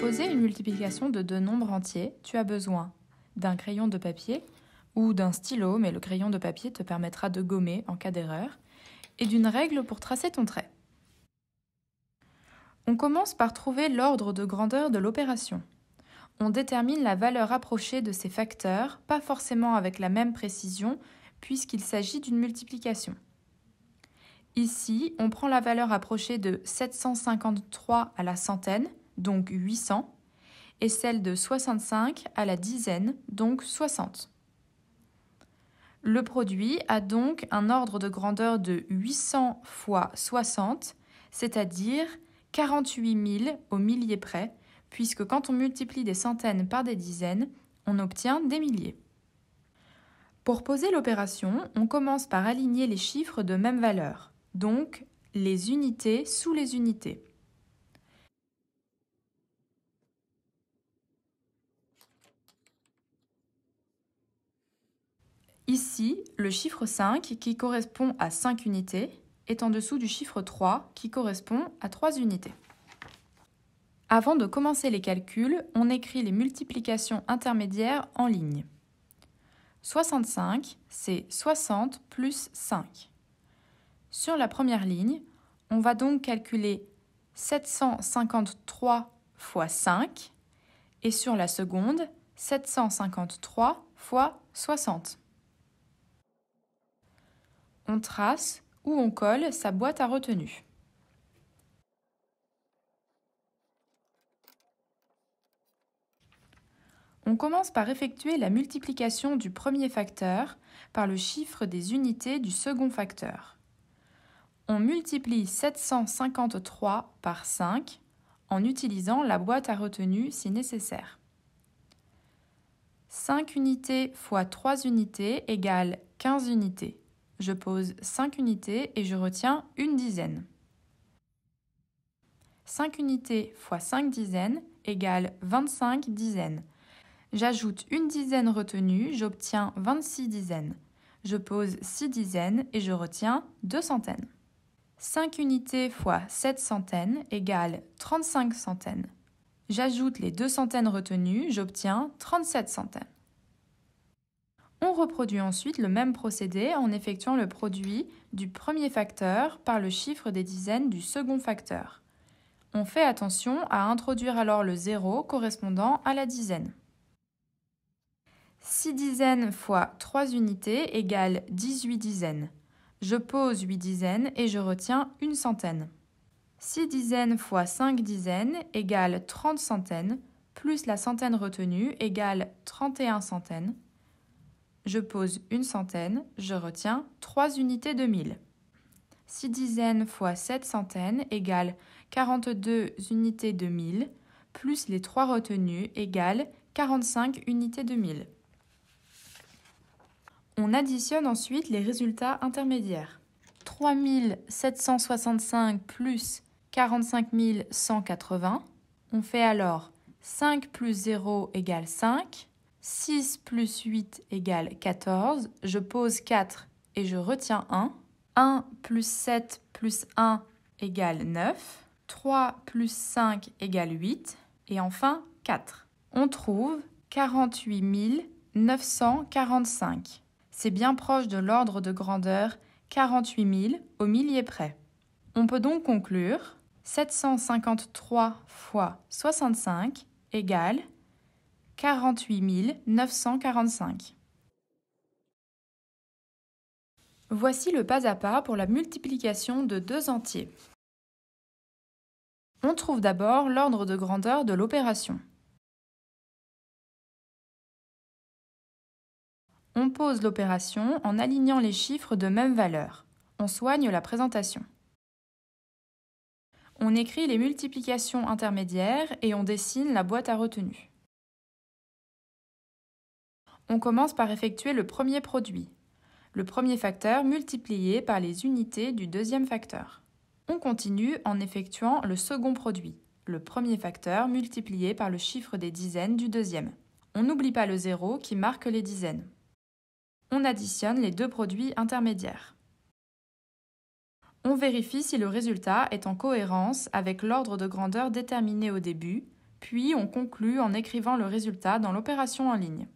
poser une multiplication de deux nombres entiers, tu as besoin d'un crayon de papier ou d'un stylo, mais le crayon de papier te permettra de gommer en cas d'erreur, et d'une règle pour tracer ton trait. On commence par trouver l'ordre de grandeur de l'opération. On détermine la valeur approchée de ces facteurs, pas forcément avec la même précision, puisqu'il s'agit d'une multiplication. Ici, on prend la valeur approchée de 753 à la centaine, donc 800, et celle de 65 à la dizaine, donc 60. Le produit a donc un ordre de grandeur de 800 fois 60, c'est-à-dire 48 000 au millier près, puisque quand on multiplie des centaines par des dizaines, on obtient des milliers. Pour poser l'opération, on commence par aligner les chiffres de même valeur, donc les unités sous les unités. Ici, le chiffre 5, qui correspond à 5 unités, est en dessous du chiffre 3, qui correspond à 3 unités. Avant de commencer les calculs, on écrit les multiplications intermédiaires en ligne. 65, c'est 60 plus 5. Sur la première ligne, on va donc calculer 753 fois 5 et sur la seconde, 753 fois 60. On trace ou on colle sa boîte à retenue. On commence par effectuer la multiplication du premier facteur par le chiffre des unités du second facteur. On multiplie 753 par 5 en utilisant la boîte à retenue si nécessaire. 5 unités fois 3 unités égale 15 unités. Je pose 5 unités et je retiens une dizaine. 5 unités fois 5 dizaines égale 25 dizaines. J'ajoute une dizaine retenue, j'obtiens 26 dizaines. Je pose 6 dizaines et je retiens 2 centaines. 5 unités fois 7 centaines égale 35 centaines. J'ajoute les 2 centaines retenues, j'obtiens 37 centaines. On reproduit ensuite le même procédé en effectuant le produit du premier facteur par le chiffre des dizaines du second facteur. On fait attention à introduire alors le 0 correspondant à la dizaine. 6 dizaines fois 3 unités égale 18 dizaines. Je pose 8 dizaines et je retiens une centaine. 6 dizaines fois 5 dizaines égale 30 centaines, plus la centaine retenue égale 31 centaines. Je pose une centaine, je retiens 3 unités de 1000. 6 dizaines fois 7 centaines égale 42 unités de 1000, plus les 3 retenues égale 45 unités de 1000. On additionne ensuite les résultats intermédiaires. 3765 plus 45 180. On fait alors 5 plus 0 égale 5. 6 plus 8 égale 14. Je pose 4 et je retiens 1. 1 plus 7 plus 1 égale 9. 3 plus 5 égale 8. Et enfin 4. On trouve 48 945. C'est bien proche de l'ordre de grandeur 48 000 au millier près. On peut donc conclure 753 fois 65 égale 48 945. Voici le pas à pas pour la multiplication de deux entiers. On trouve d'abord l'ordre de grandeur de l'opération. On pose l'opération en alignant les chiffres de même valeur. On soigne la présentation. On écrit les multiplications intermédiaires et on dessine la boîte à retenue. On commence par effectuer le premier produit, le premier facteur multiplié par les unités du deuxième facteur. On continue en effectuant le second produit, le premier facteur multiplié par le chiffre des dizaines du deuxième. On n'oublie pas le 0 qui marque les dizaines. On additionne les deux produits intermédiaires. On vérifie si le résultat est en cohérence avec l'ordre de grandeur déterminé au début, Puis on conclut en écrivant le résultat dans l'opération en ligne.